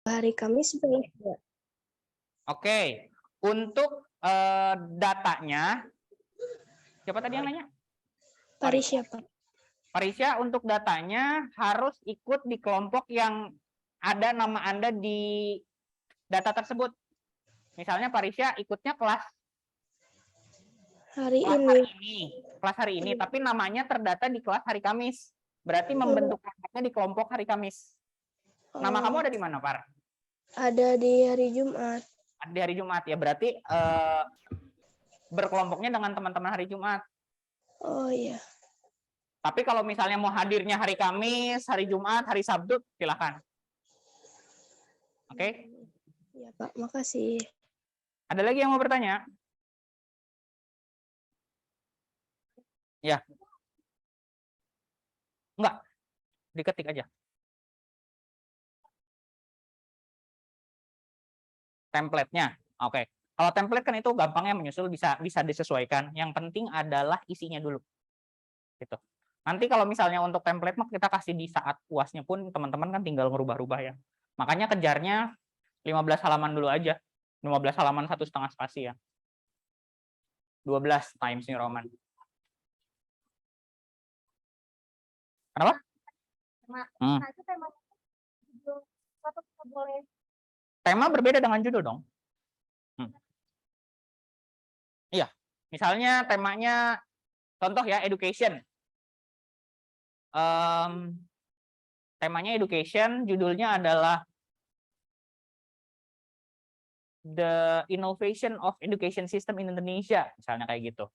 Hari Kamis boleh nggak? Oke, untuk datanya, siapa tadi yang nanya? Parisya, Pak. Parisya, untuk datanya harus ikut di kelompok yang ada nama Anda di data tersebut. Misalnya Parisya ikutnya kelas Hari hari ini. ini, kelas hari ini, tapi namanya terdata di kelas hari Kamis. Berarti membentuk kelompoknya di kelompok hari Kamis. Nama kamu ada di mana, Par? Ada di hari Jumat. Di hari Jumat ya, berarti berkelompoknya dengan teman-teman hari Jumat. Oh iya. Tapi kalau misalnya mau hadirnya hari Kamis, hari Jumat, hari Sabtu, silakan. Oke? Iya, Pak. Makasih. Ada lagi yang mau bertanya? Ya. Enggak. Diketik aja. Template-nya. Oke. Kalau template kan itu gampangnya menyusul, bisa disesuaikan. Yang penting adalah isinya dulu. Gitu. Nanti kalau misalnya untuk template mah kita kasih di saat UASnya pun teman-teman kan tinggal merubah-rubah ya. Makanya kejarnya 15 halaman dulu aja. 15 halaman 1,5 spasi ya. 12 Times New Roman. Kenapa? Nah, itu tema boleh. Tema berbeda dengan judul dong. Iya, misalnya temanya, contoh ya, education. Temanya education, judulnya adalah The Innovation of Education System in Indonesia, misalnya kayak gitu.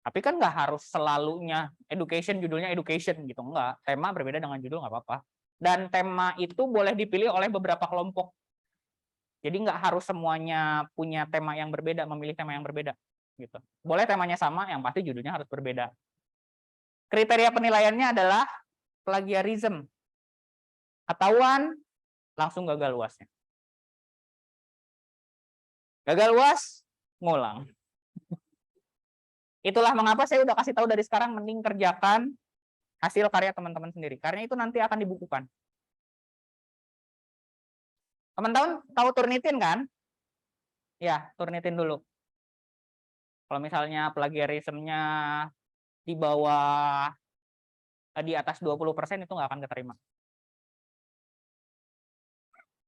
Tapi kan nggak harus selalunya education, judulnya education gitu, nggak. Tema berbeda dengan judul nggak apa-apa. Dan tema itu boleh dipilih oleh beberapa kelompok. Jadi nggak harus semuanya punya tema yang berbeda, memilih tema yang berbeda. Gitu. Boleh temanya sama, yang pasti judulnya harus berbeda. Kriteria penilaiannya adalah plagiarism. Ketahuan, langsung gagal UASnya. Gagal UAS, ngulang. Itulah mengapa saya udah kasih tahu dari sekarang, mending kerjakan hasil karya teman-teman sendiri. Karena itu nanti akan dibukukan. Teman-teman tahu Turnitin kan? Ya, Turnitin dulu. Kalau misalnya plagiarismnya di bawah, di atas 20% itu nggak akan keterima.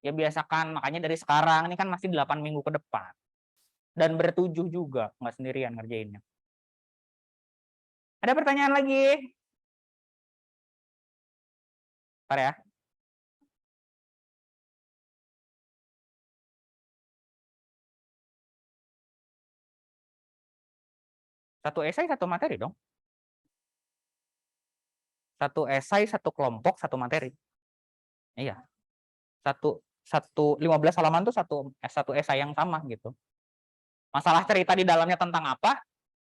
Ya biasakan, makanya dari sekarang, ini kan masih 8 minggu ke depan. Dan bertujuh juga, nggak sendirian ngerjainnya. Ada pertanyaan lagi? Bentar ya. Satu esai, satu materi dong. Satu esai, satu kelompok, satu materi. Iya. Satu 15 halaman tuh satu esai yang sama gitu. Masalah cerita di dalamnya tentang apa,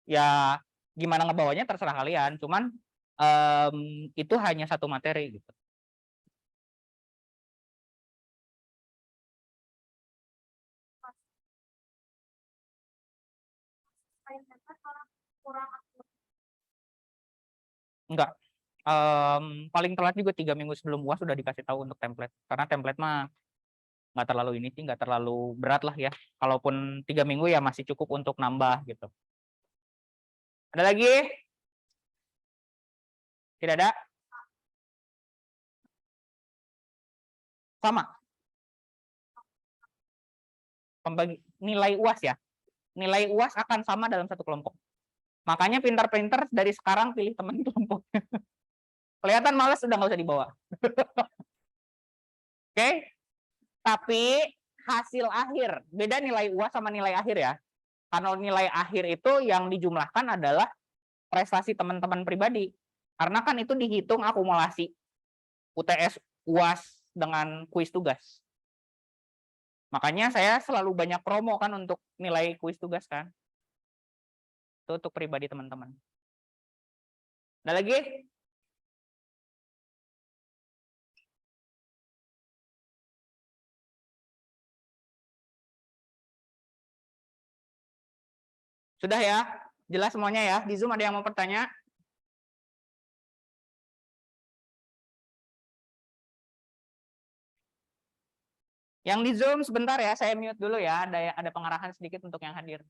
ya gimana ngebawanya terserah kalian. Cuman itu hanya satu materi gitu. Enggak. Paling telat juga 3 minggu sebelum UAS sudah dikasih tahu untuk template. Karena template mah nggak terlalu ini sih, nggak terlalu berat lah ya. Kalaupun 3 minggu ya masih cukup untuk nambah gitu. Ada lagi? Tidak ada? Sama. Pembagi nilai UAS ya. Nilai UAS akan sama dalam satu kelompok. Makanya pintar-pintar dari sekarang pilih teman kelompoknya. Kelihatan males udah nggak usah dibawa. Oke? Tapi hasil akhir, beda nilai UAS sama nilai akhir ya. Karena nilai akhir itu yang dijumlahkan adalah prestasi teman-teman pribadi. Karena kan itu dihitung akumulasi UTS, UAS dengan kuis tugas. Makanya saya selalu banyak promo kan untuk nilai kuis tugas kan. Itu untuk pribadi teman-teman. Ada lagi? Sudah ya? Jelas semuanya ya? Di Zoom ada yang mau bertanya? Yang di Zoom sebentar ya, saya mute dulu ya. Ada pengarahan sedikit untuk yang hadir.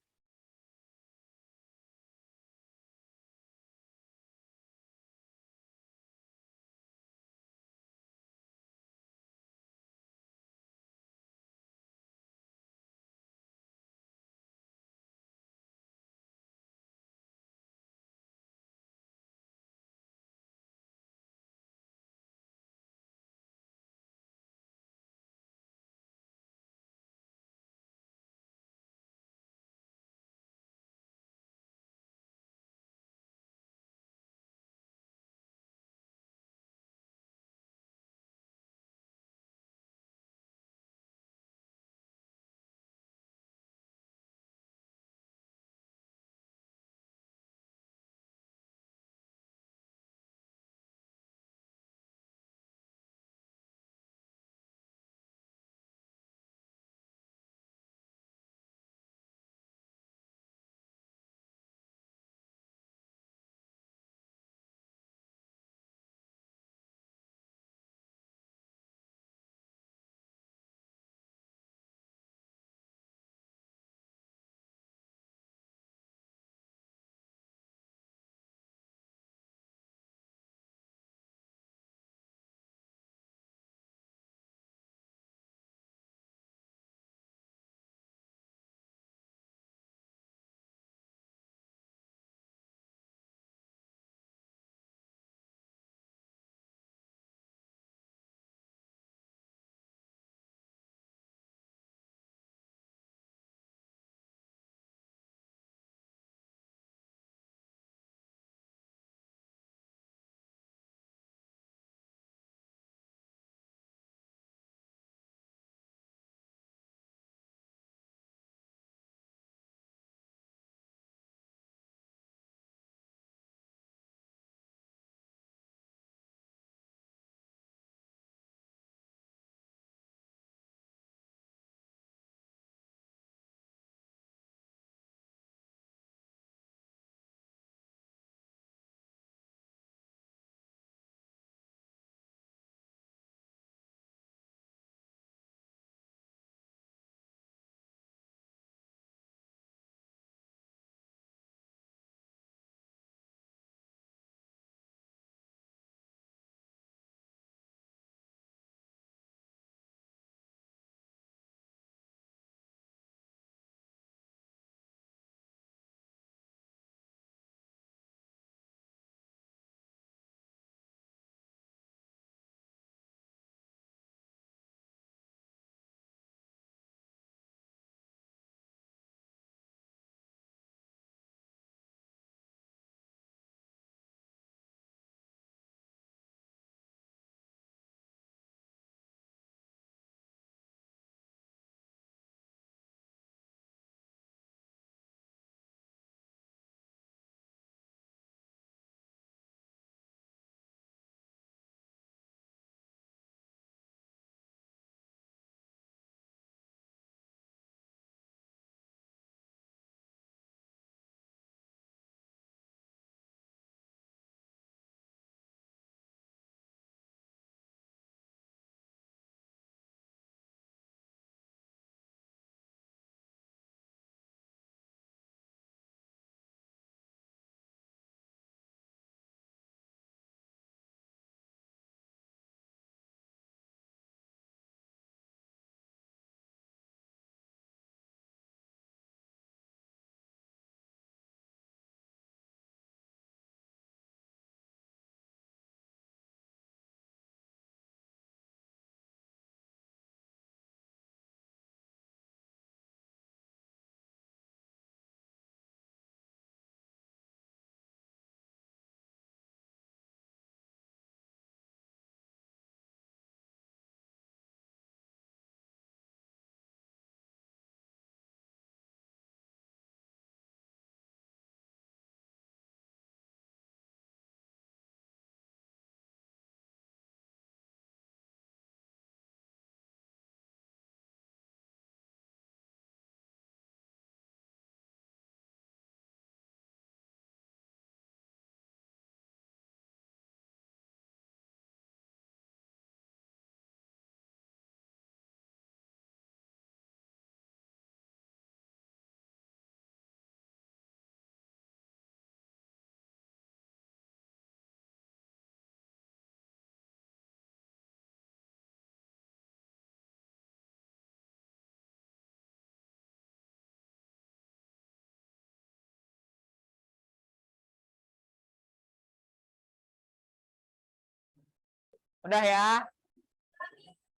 Udah ya.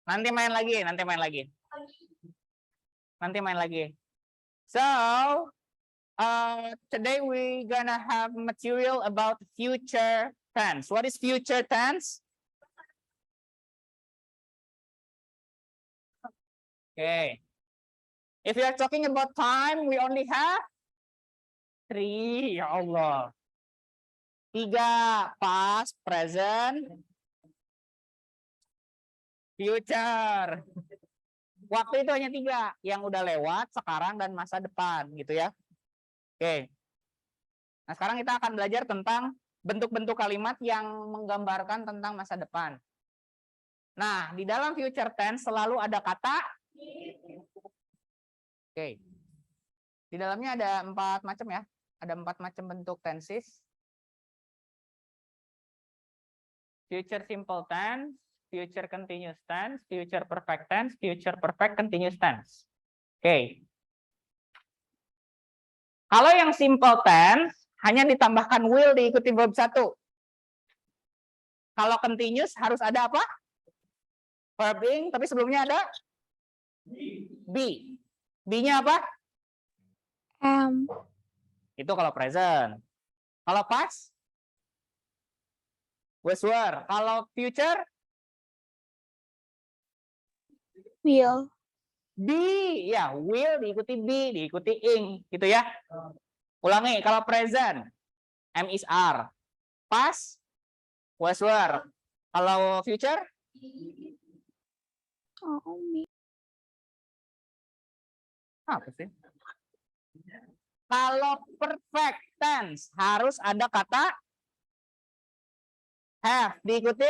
Nanti main lagi. So, today we gonna have material about future tense. What is future tense? Okay. If we are talking about time, we only have 3. Ya Allah. 3. Past, present, future. Waktu itu hanya 3. Yang udah lewat, sekarang, dan masa depan. Gitu ya. Oke. Nah, sekarang kita akan belajar tentang bentuk-bentuk kalimat yang menggambarkan tentang masa depan. Nah, di dalam future tense selalu ada kata. Oke. Di dalamnya ada 4 macam ya. Ada 4 macam bentuk tenses. Future simple tense, future continuous tense, future perfect tense, future perfect continuous tense. Oke. Kalau yang simple tense hanya ditambahkan will diikuti verb 1. Kalau continuous harus ada apa? Verb ing, tapi sebelumnya ada be. Be-nya apa? Am. Itu kalau present. Kalau past? Was were. Kalau future? Will. Be. Ya, will diikuti be, diikuti ing. Gitu ya. Ulangi. Kalau present? Am is are. Past? Was were. Kalau future? Oh, me. Apa sih? Kalau perfect tense harus ada kata have diikuti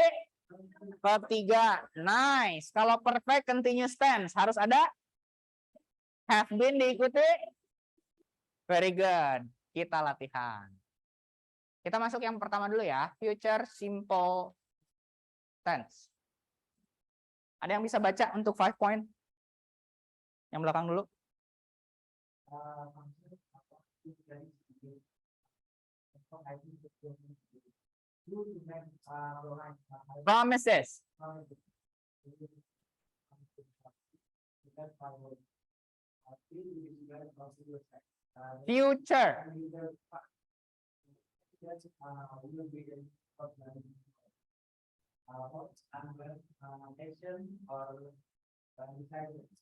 verb 3. Nice. Kalau perfect continuous tense harus ada have been diikuti. Very good. Kita latihan. Kita masuk yang pertama dulu ya. Future simple tense. Ada yang bisa baca untuk 5 point? Yang belakang dulu. Promises. Future.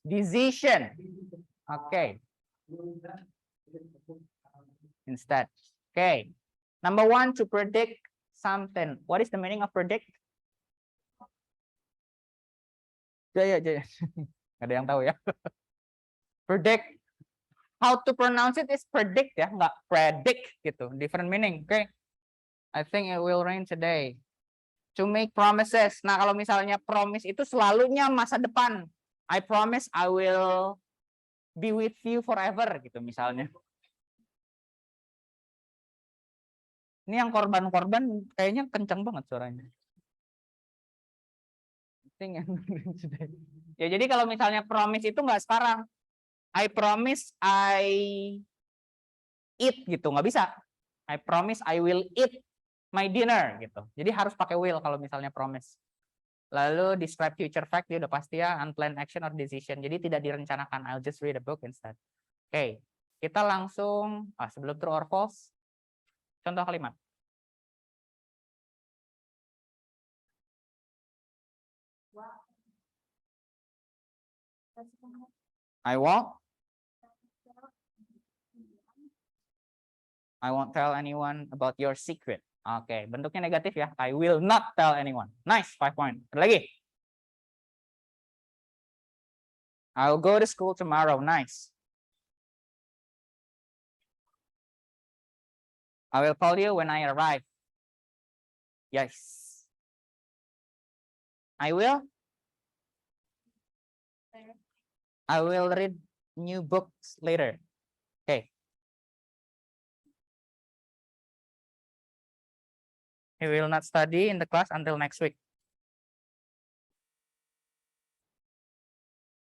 Decision. Okay. Instead. Okay. Number 1, to predict something. What is the meaning of predict? Jaya. Ada yang tahu ya? Predict. How to pronounce it is predict ya, nggak predict gitu. Different meaning. Okay. I think it will rain today. To make promises. Nah, kalau misalnya promise itu selalunya masa depan. I promise I will be with you forever gitu misalnya. Ini yang korban-korban kayaknya kencang banget suaranya. Ya, jadi kalau misalnya promise itu nggak sekarang. I promise I eat gitu, nggak bisa. I promise I will eat my dinner gitu. Jadi harus pakai will kalau misalnya promise. Lalu describe future fact dia udah pasti ya, unplanned action or decision. Jadi tidak direncanakan. I'll just read a book instead. Oke, kita langsung sebelum true or false, contoh kalimat. I won't tell anyone about your secret. Oke, bentuknya negatif ya. I will not tell anyone. Nice, 5 point. Ada lagi. I'll go to school tomorrow. Nice. I will call you when I arrive. Yes. I will read new books later. Okay. He will not study in the class until next week.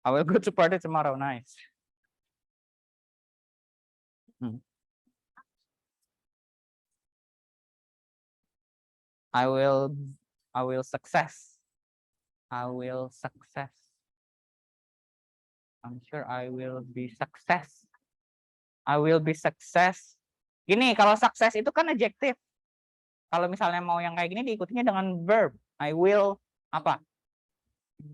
I will go to party tomorrow. Nice. I will success I will success. I'm sure I will be success. I will be success. Gini, kalau sukses itu kan adjektif. Kalau misalnya mau yang kayak gini diikutinya dengan verb. I will apa?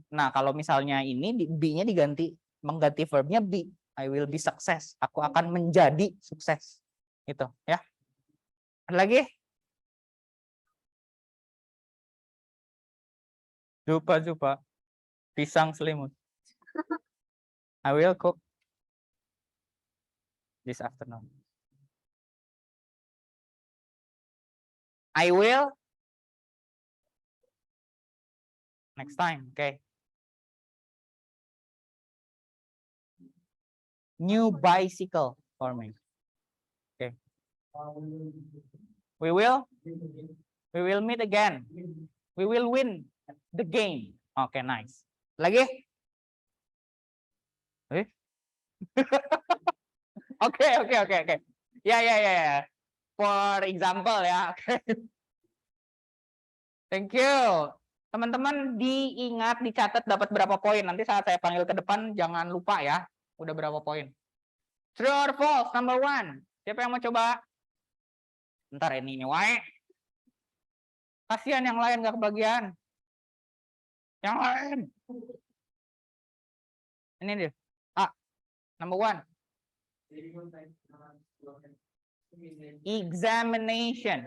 Nah, kalau misalnya ini be-nya diganti, mengganti verbnya be. I will be success. Aku akan menjadi sukses. Gitu, ya. Ada lagi? Zupa. Pisang selimut. I will cook this afternoon. I will next time. Okay. New bicycle for me. Okay. We will meet again. We will win the game. Okay, nice. Lagi? Oke. Ya. For example ya. Oke. Thank you. Teman-teman diingat, dicatat dapat berapa poin. Nanti saat saya panggil ke depan jangan lupa ya. Udah berapa poin. True or false? Number 1. Siapa yang mau coba? Ntar ini wae. Kasihan yang lain gak kebagian. Yang lain. Ini dia. Number 1. Examination.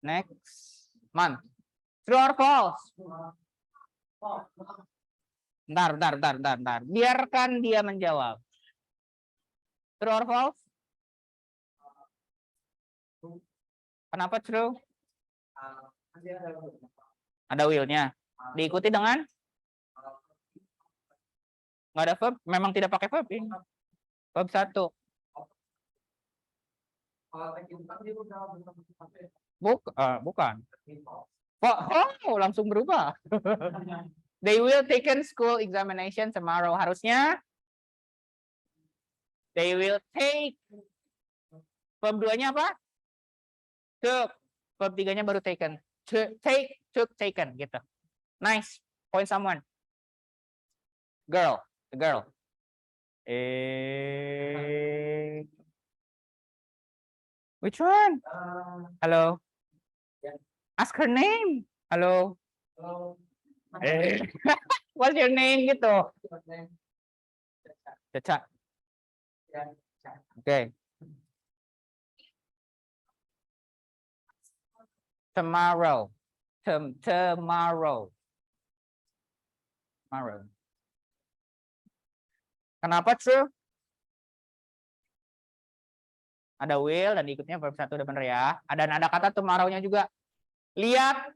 Next month. True or false? Bentar. Biarkan dia menjawab. True or false? Kenapa true? Ada will-nya. Diikuti dengan? Nggak ada verb. Memang tidak pakai verb ini. Verb 1. Bukan. Oh, langsung berubah. They will taken school examination tomorrow. Harusnya they will take. Verb 2-nya apa? Took. Verb 3-nya baru taken. Take, took, taken gitu. Nice. Point someone. Girl. The girl. Which one? Hello. Ask her name. Hello. What's your name gitu? Caca. Okay. Tomorrow. Tomorrow. Kenapa true? Ada will dan ikutnya verb 1 udah bener ya. Ada kata tomorrow-nya juga. Lihat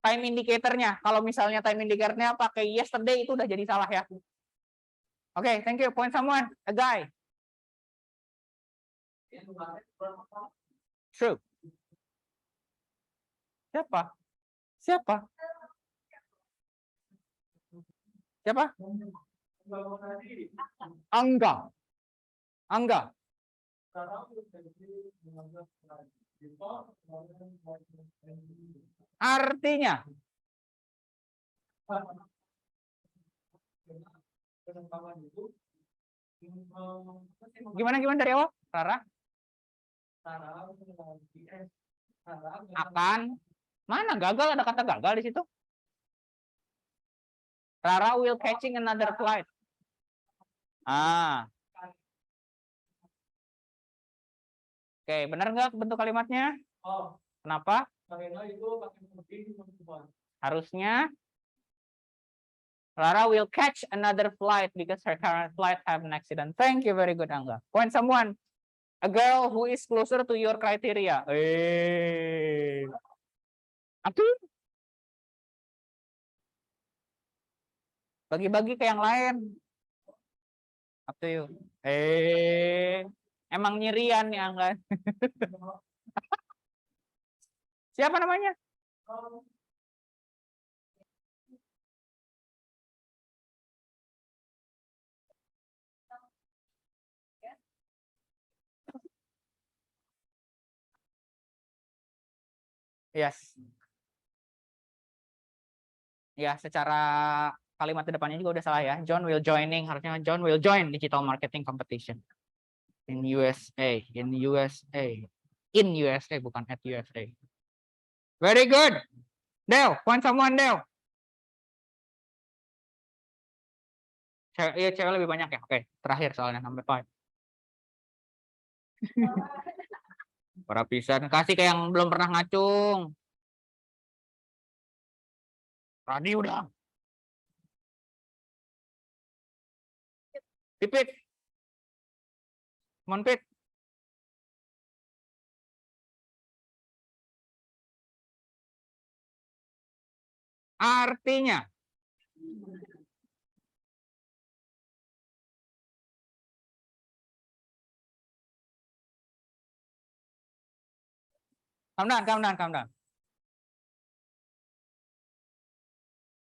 time indicator-nya. Kalau misalnya time indicator-nya pakai yesterday itu udah jadi salah ya. Oke, thank you. Point someone. A guy. True. Siapa? Angga. Artinya. Gimana dari awal? Rara? Akan. Mana gagal? Ada kata gagal di situ. Rara will catching another flight. Oke, benar nggak bentuk kalimatnya? Kenapa? Harusnya Rara will catch another flight because her current flight have an accident. Thank you, very good, Angga. Point someone. A girl who is closer to your criteria. Aku bagi-bagi ke yang lain. Up to you. Emang nyirian nih Angga. Siapa namanya? Yes. Ya, secara kalimat depannya juga udah salah ya. John will joining, harusnya John will join digital marketing competition in USA, in USA, in USA bukan at USA. Very good. Del, point someone Del. Iya, cewek lebih banyak ya. Oke, terakhir soalnya number 5. Para pisan kasih ke yang belum pernah ngacung. Tadi udah. Pipit. Monpit. Artinya. Calm down.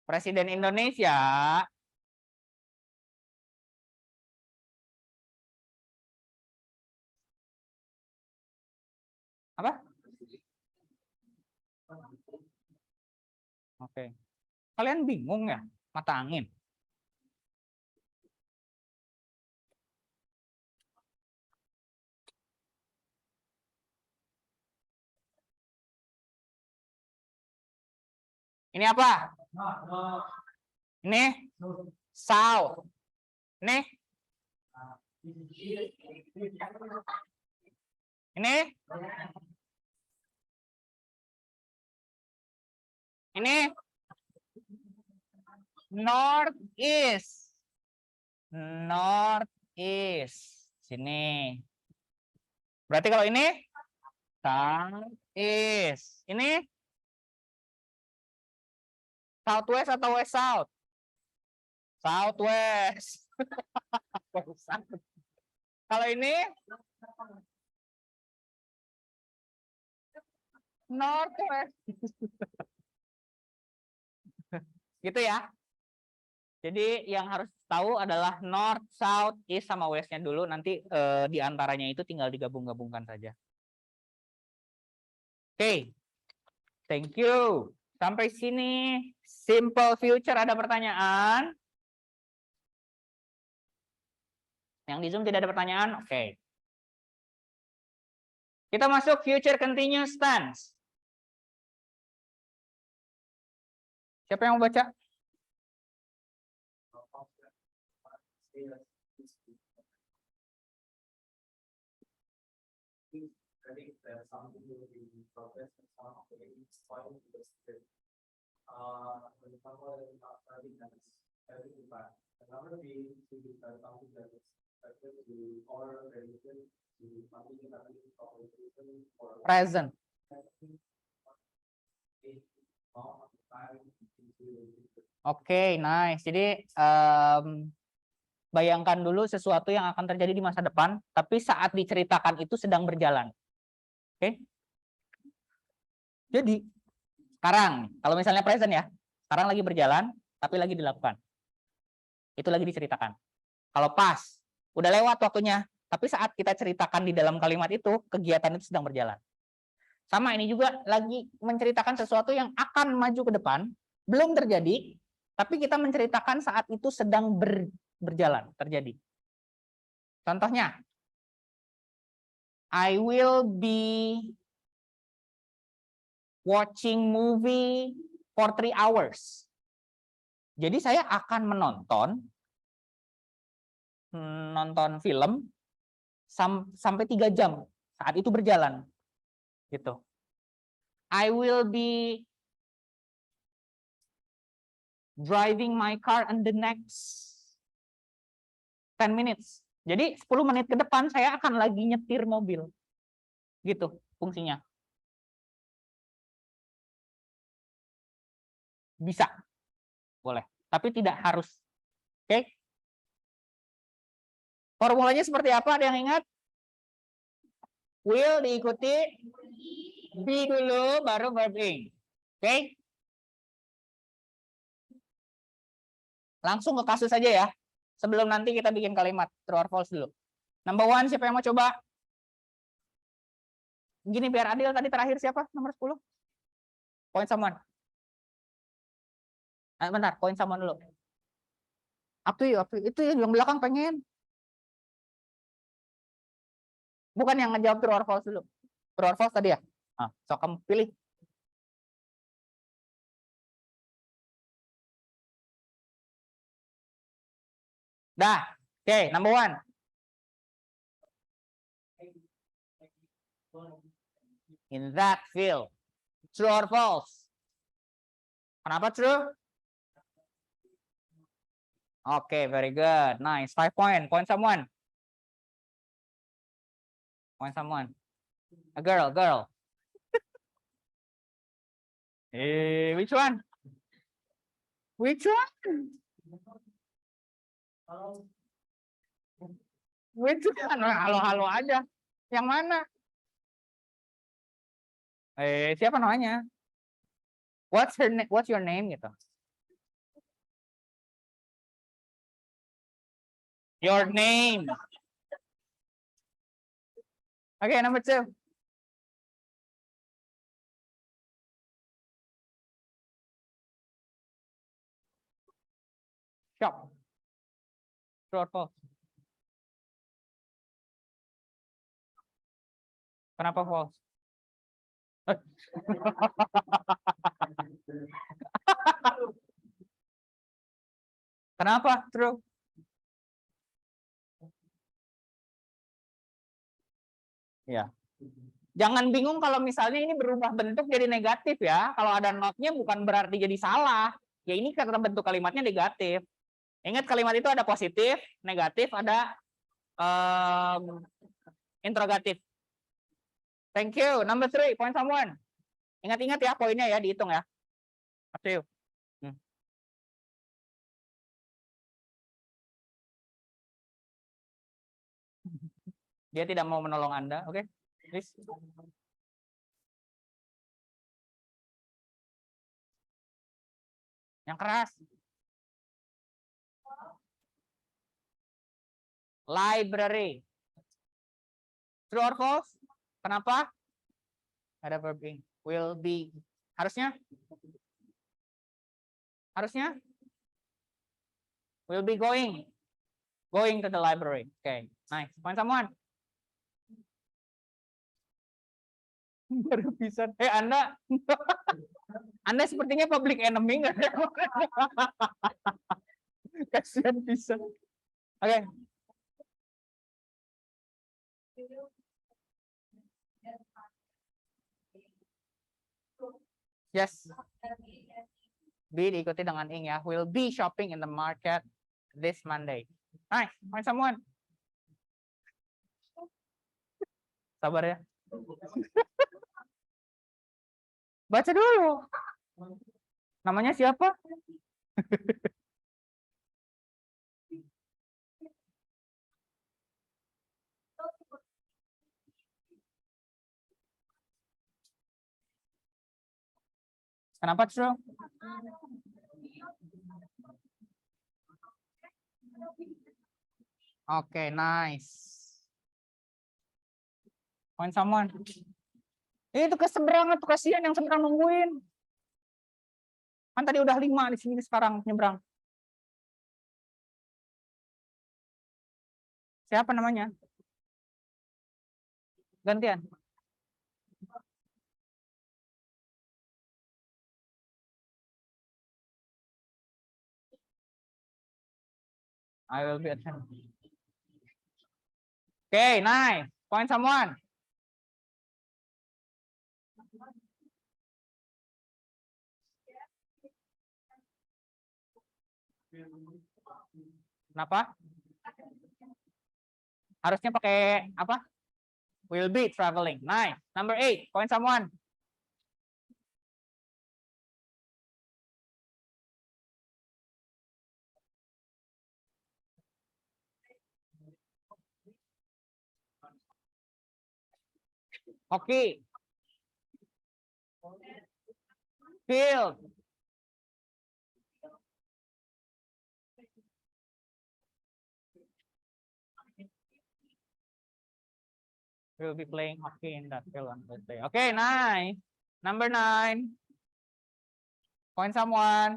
Presiden Indonesia apa? Oke. Kalian bingung ya? Mata angin. Ini apa? Ini south. Ini ini north east. North east. Sini. Berarti kalau ini south east. Ini southwest atau west south? Southwest. Kalau ini northwest. Gitu ya. Jadi yang harus tahu adalah north, south, east sama west-nya dulu. Nanti di antaranya itu tinggal digabung-gabungkan saja. Oke. Thank you. Sampai sini simple future ada pertanyaan? Yang di Zoom tidak ada pertanyaan? Oke. Kita masuk future continuous tense. Siapa yang mau baca? Present. Oke, nice. Jadi bayangkan dulu sesuatu yang akan terjadi di masa depan, tapi saat diceritakan itu sedang berjalan. Oke? Jadi sekarang, kalau misalnya present ya, sekarang lagi berjalan, tapi lagi dilakukan. Itu lagi diceritakan. Kalau pas, udah lewat waktunya, tapi saat kita ceritakan di dalam kalimat itu, kegiatan itu sedang berjalan. Sama ini juga lagi menceritakan sesuatu yang akan maju ke depan, belum terjadi, tapi kita menceritakan saat itu sedang berjalan, terjadi. Contohnya, I will be watching movie for 3 hours. Jadi saya akan menonton film sampai 3 jam saat itu berjalan. Gitu. I will be driving my car in the next 10 minutes. Jadi 10 menit ke depan saya akan lagi nyetir mobil. Gitu fungsinya. Bisa. Boleh. Tapi tidak harus. Oke? Formulanya seperti apa? Ada yang ingat? Will diikuti be dulu baru verb ing. Oke? Langsung ke kasus saja ya. Sebelum nanti kita bikin kalimat true or false dulu. Number 1, siapa yang mau coba? Gini biar adil, tadi terakhir siapa? Nomor 10? Point someone. Bentar, point someone dulu. Up to you, up to you. Itu yang belakang pengen. Bukan yang ngejawab true or false dulu. True or false tadi ya? So kamu pilih. Dah. Oke, number 1. In that field. True or false? Kenapa true? Okay, very good. Nice. 5 point. Point someone. Point someone. A girl. Which one? Which one? Which one? Halo-halo aja. Yang mana? Siapa namanya? What's your name gitu? Your name. Okay, number 2. Shop. True or false? Kenapa false? Kenapa true? Ya. Jangan bingung kalau misalnya ini berubah bentuk jadi negatif ya. Kalau ada not-nya bukan berarti jadi salah. Ya ini karena bentuk kalimatnya negatif. Ingat kalimat itu ada positif, negatif, ada interrogatif. Thank you. Number 3, point someone. Ingat-ingat ya poinnya ya, dihitung ya. Up to you. Dia tidak mau menolong Anda, oke? Please. Yang keras. Library. True or false? Kenapa? Ada verb ing. Will be. Harusnya? Harusnya? Will be going. Going to the library. Okay, nice. Point someone. Baru bisa. Anda. Anda sepertinya public enemy nggak? Kasihan bisa. Oke. Yes. B diikuti dengan ing ya. Will be shopping in the market this Monday. Nice. Find someone. Sabar ya. Baca dulu. Namanya siapa? Kenapa true? Oke, nice. Point someone. Itu keseberang tuh, kasihan yang seberang nungguin. Kan tadi udah 5 di sini sekarang nyebrang. Siapa namanya? Gantian. I will be attending. Okay, nice. Point someone. Kenapa? Harusnya pakai apa? Will be traveling. Nice. Number 8. Point someone. Okay. Field. We'll be playing hockey in that field on Thursday. Okay, nice. Number 9. Point someone.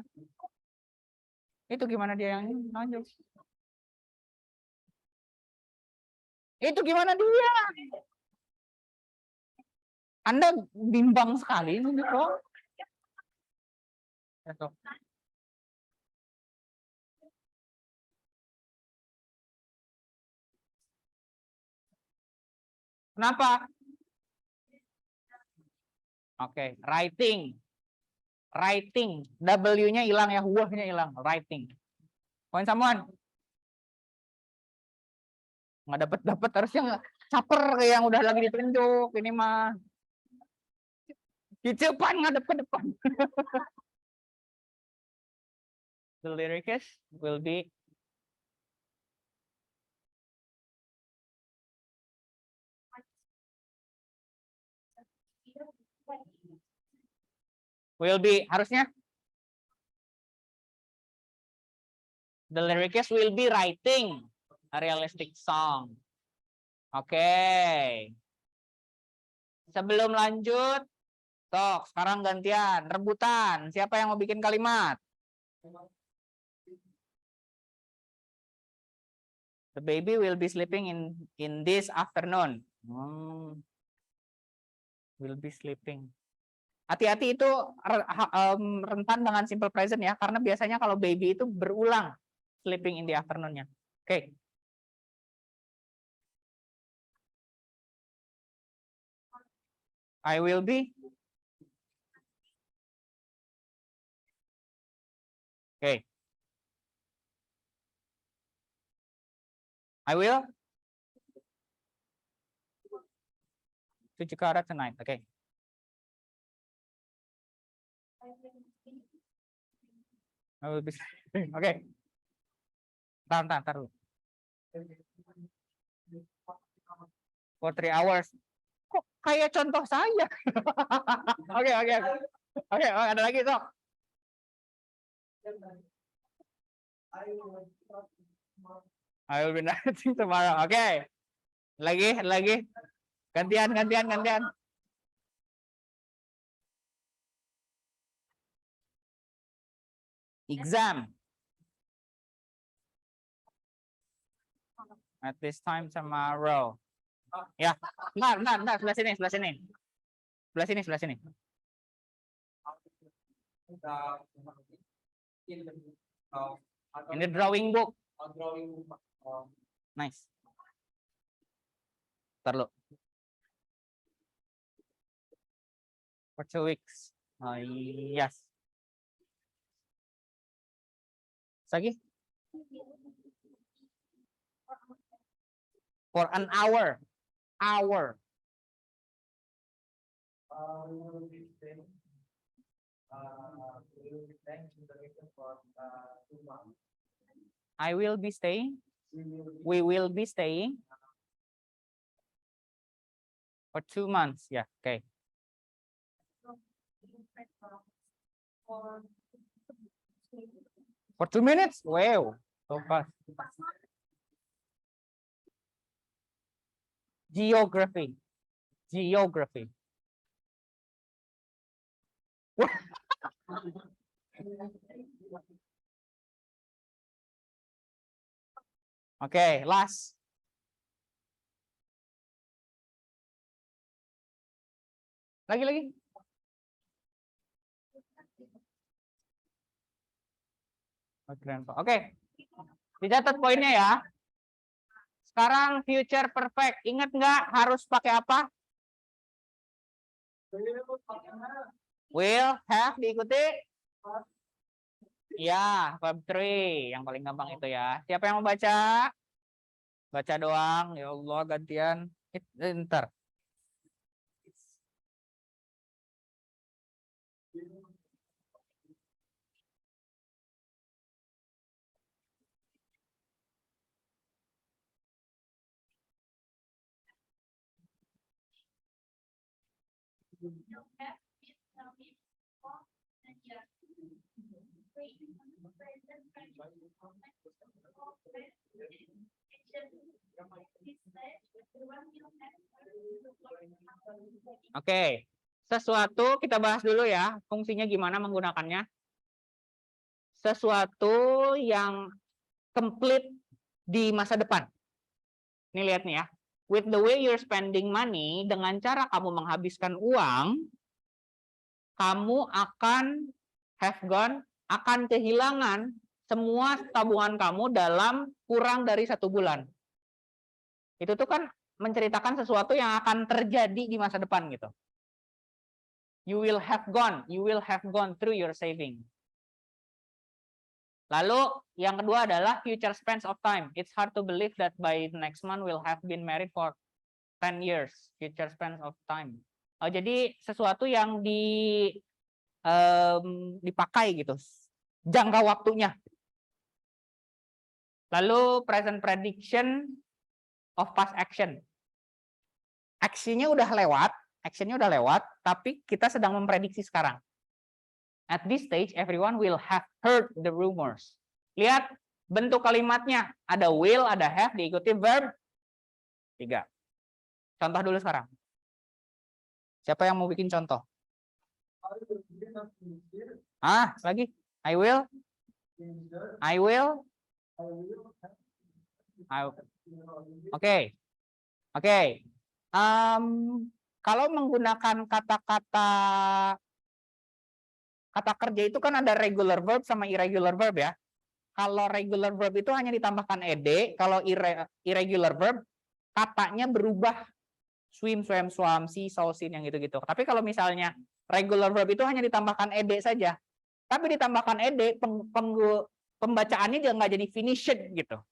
Itu gimana dia yang nonjol? Itu gimana dia? Anda bimbang sekali ini kok. Kenapa? Oke, writing. Writing. W-nya hilang ya, W-nya hilang. Writing. Point someone. Nggak dapat harusnya nggak caper kayak yang udah lagi ditunjuk. Ini mah. Di depan, ngadep ke depan. The lyrics will be harusnya the lyrics will be writing a realistic song. Oke. Sebelum lanjut, sekarang gantian, rebutan. Siapa yang mau bikin kalimat? The baby will be sleeping in this afternoon. Will be sleeping. Hati-hati itu rentan dengan simple present ya, karena biasanya kalau baby itu berulang sleeping in the afternoon-nya. Oke. I will be. Oke. I will to Jakarta tonight. Oke. I will be. Oke. Tar dulu. For 3 hours. Kok kayak contoh saya? Oke. Oke, ada lagi sok. I will be nothing tomorrow. Oke. Lagi. Gantian. Exam. At this time tomorrow. Ya, bentar, sebelah sini. Sebelah sini. In the drawing book. Nice. Ntar lo. For 2 weeks. Yes. Lagi? For an hour. I will be staying. We will be staying for 2 months. Yeah, okay. For 2 minutes? Wow, so fast. Geography. Okay, last. Lagi. Oke. Dicatat poinnya ya. Sekarang future perfect. Ingat nggak harus pakai apa? Will, have, diikuti? Ya, verb 3 yang paling gampang itu ya. Siapa yang mau baca? Baca doang. Ya Allah, gantian. Ntar. Oke, sesuatu kita bahas dulu ya, fungsinya gimana menggunakannya. sesuatu yang complete di masa depan. Ini lihat nih ya. With the way you're spending money, dengan cara kamu menghabiskan uang, kamu akan kehilangan semua tabungan kamu dalam kurang dari 1 bulan. Itu tuh kan menceritakan sesuatu yang akan terjadi di masa depan gitu. You will have gone through your saving. Lalu yang kedua adalah future spans of time. It's hard to believe that by next month we'll have been married for 10 years. Future spans of time. Jadi sesuatu yang dipakai gitu, jangka waktunya. Lalu present prediction of past action. Actionnya udah lewat, tapi kita sedang memprediksi sekarang. At this stage, everyone will have heard the rumors. Lihat bentuk kalimatnya, ada will, ada have, diikuti verb 3. Contoh dulu sekarang. Siapa yang mau bikin contoh? Lagi. I will. Oke. Kalau menggunakan kata-kata kerja itu kan ada regular verb sama irregular verb ya. Kalau regular verb itu hanya ditambahkan ed, kalau irregular verb katanya berubah. Swim, swam, swam, see, saw, seen, yang gitu-gitu. Tapi kalau misalnya regular verb itu hanya ditambahkan ed saja. Tapi ditambahkan ed, pembacaannya juga nggak jadi finished gitu.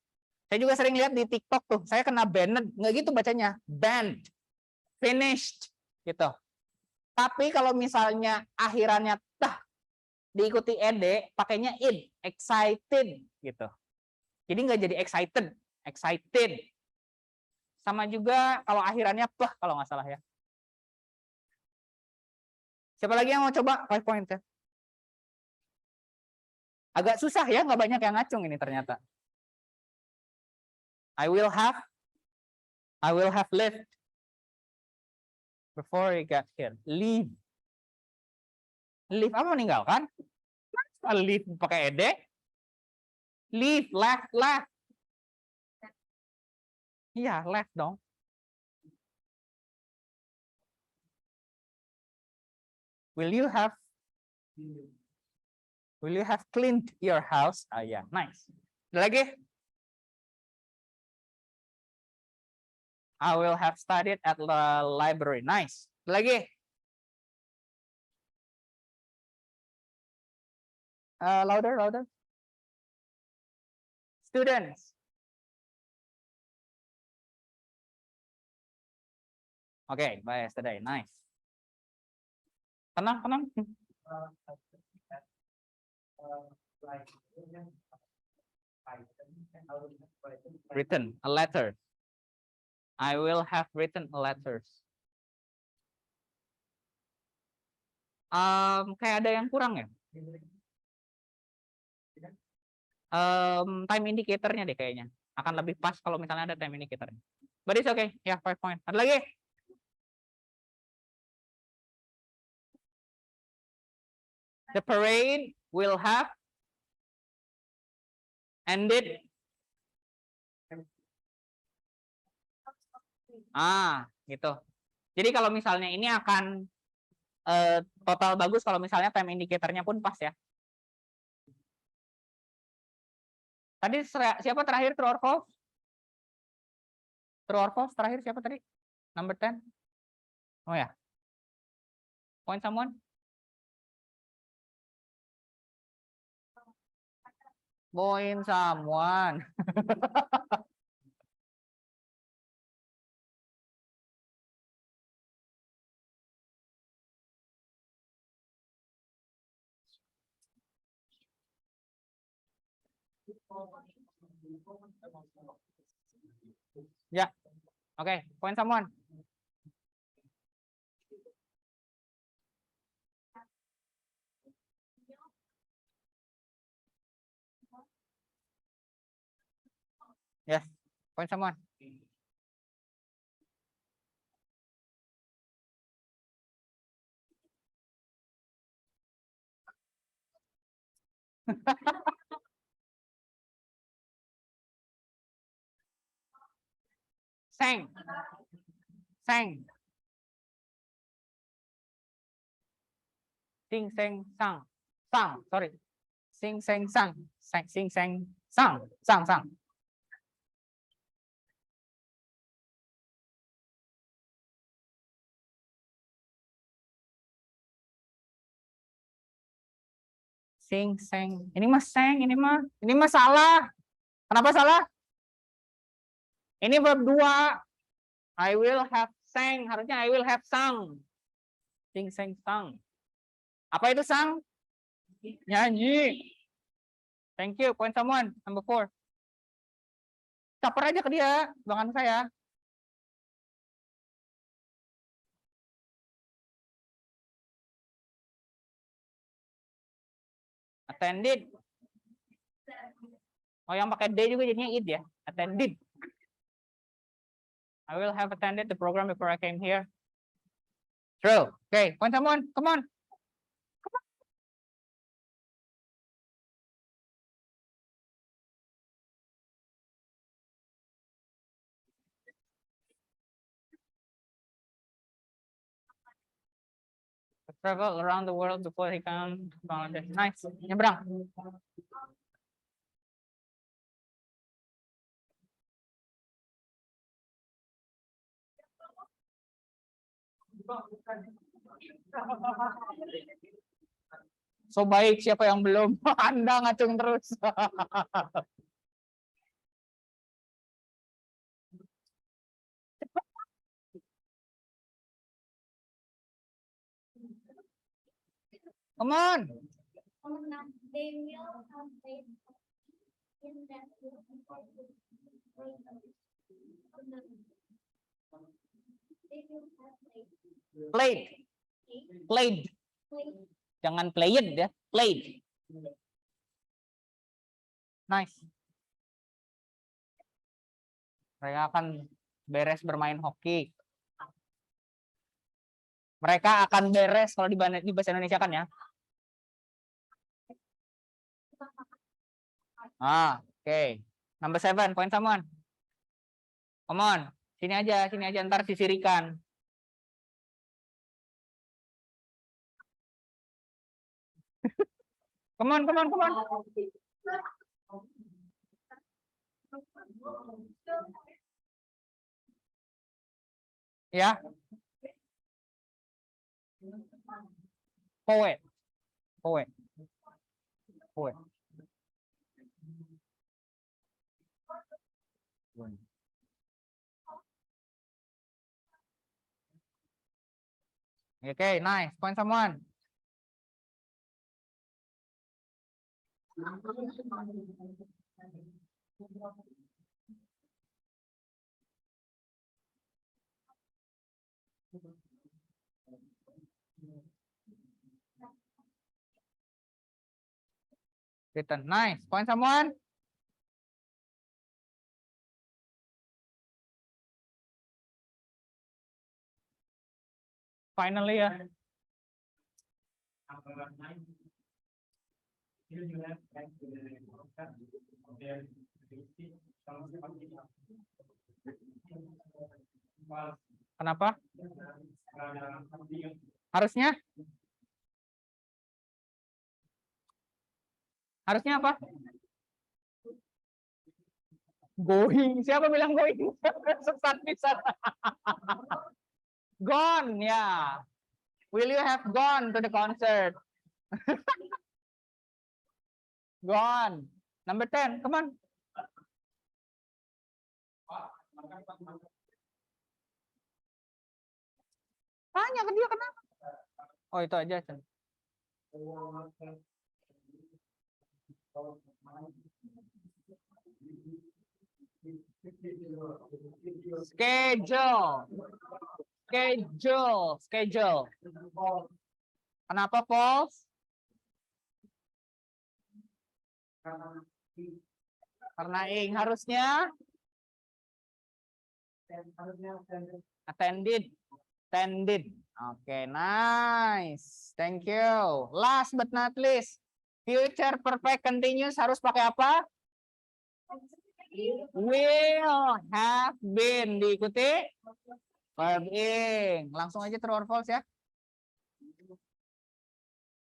Saya juga sering lihat di TikTok tuh, saya kena banned, nggak gitu bacanya, banned, finished, gitu. Tapi kalau misalnya akhirannya diikuti ed, pakainya id, excited, gitu. Jadi nggak jadi excited. Sama juga kalau akhirannya kalau nggak salah ya. Siapa lagi yang mau coba 5 points ya? Agak susah ya, nggak banyak yang ngacung ini ternyata. I will have lived before he got here. Live apa meninggalkan? Live pakai ed. Live, left. Iya, left dong. Will you have cleaned your house? Yeah, nice. Ada lagi? I will have studied at the library. Nice. Ada lagi? Louder. Students. Okay, by yesterday. Nice. Tenang. Written a letter. I will have written a letter. Kayak ada yang kurang ya? Time indicator-nya deh kayaknya. Akan lebih pas kalau misalnya ada time indicator. But it's okay. Ya, 5 point. Ada lagi? The parade will have ended. Gitu. Jadi kalau misalnya ini akan total bagus kalau misalnya time indicator-nya pun pas ya. Tadi siapa terakhir true or false? True or false terakhir siapa tadi? Number 10. Oh ya. Point someone? Point someone. Ya. Oke, point someone. Yes, point someone. Sang. Sang. Sing, seng, sang. Sang, sorry. Sing, seng, sang. Sang, sing, seng, sang. Sang, sang. Sing, seng. Ini mah seng, ini mah salah. Kenapa salah? Ini verb 2. I will have sang. Harusnya I will have sung. Sing, seng, sang. Apa itu sang? Nyanyi. Thank you. Point someone. Number 4. Caper aja ke dia, bahkan saya. Attended. Oh, yang pakai D juga jadinya id ya. Attended. I will have attended the program before I came here. True. Okay, point someone. Come on. Travel around the world before he comes. Nice. Nyebrang. So baik, siapa yang belum? Anda ngacung terus. Come on. Played. Played. Jangan played ya. Played. Nice. Mereka akan beres bermain hoki. Mereka akan beres kalau di bahasa Indonesia kan ya. Ah, oke. Okay. Number 7, point someone. Come on. Sini aja, ntar sisirikan. Come on. Ya. Poet. Okay, nice. Point someone. Written. Nice. Point someone. Finally ya. Kenapa? Harusnya apa? Going. Siapa bilang going? Sesat bisa. Gone, ya. Yeah. Will you have gone to the concert? Gone. Number 10, come on. Tanya ke dia kenapa? Oh, itu aja. Schedule. Kenapa false? Karena ing harusnya attended. Okay, nice. Thank you. Last but not least, Future perfect continuous harus pakai apa? Will have been. Diikuti verb ing. Langsung aja true or false ya.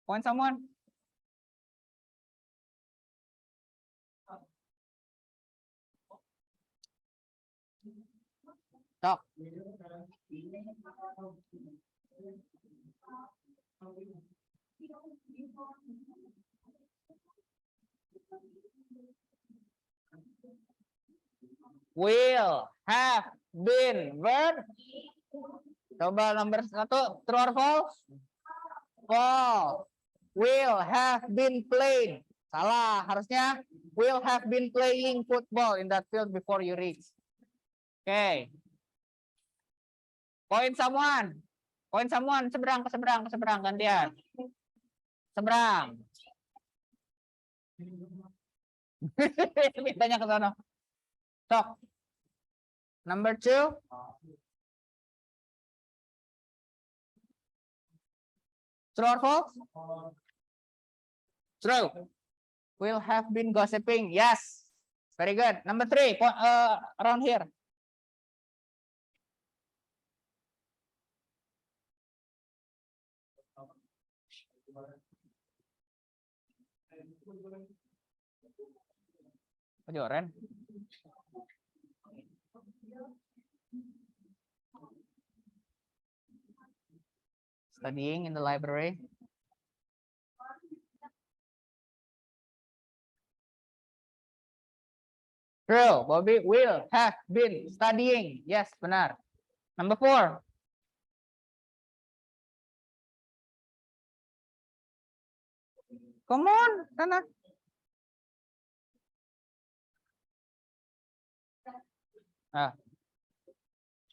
Point someone. Talk. Will have been verb. Coba nomor 1, true or false? False. Will have been played. Salah, harusnya will have been playing football in that field before you reach. Oke. Point someone. Point someone, seberang, ke seberang, gantian. Seberang. Mintanya ke sana. Sok. Number 2. True or false? True. Will have been gossiping. Yes. Very good. Number 3. Around here. Joren. Studying in the library. True. Bobby will have been studying. Yes, benar. Number 4. Come on, sana. Ah.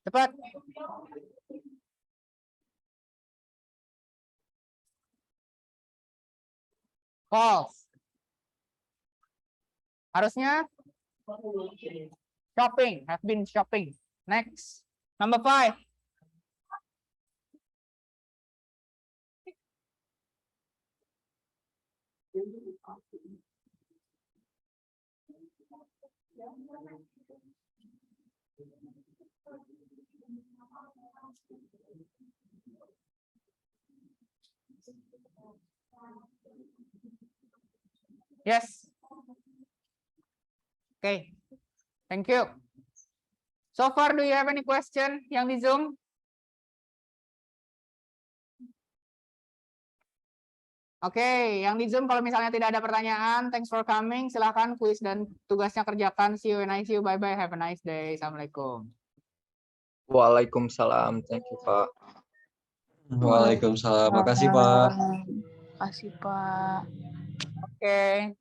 Cepat. False. Harusnya shopping, have been shopping. Next. Number 5. Yes. Okay. Thank you. So far, do you have any question yang di Zoom? Oke, yang di Zoom kalau misalnya tidak ada pertanyaan, thanks for coming. Silahkan kuis dan tugasnya kerjakan. See you and I see you. Bye-bye. Have a nice day. Assalamualaikum. Waalaikumsalam. Thank you, Pak. Waalaikumsalam. Makasih, Pak. Makasih, Pak. Oke.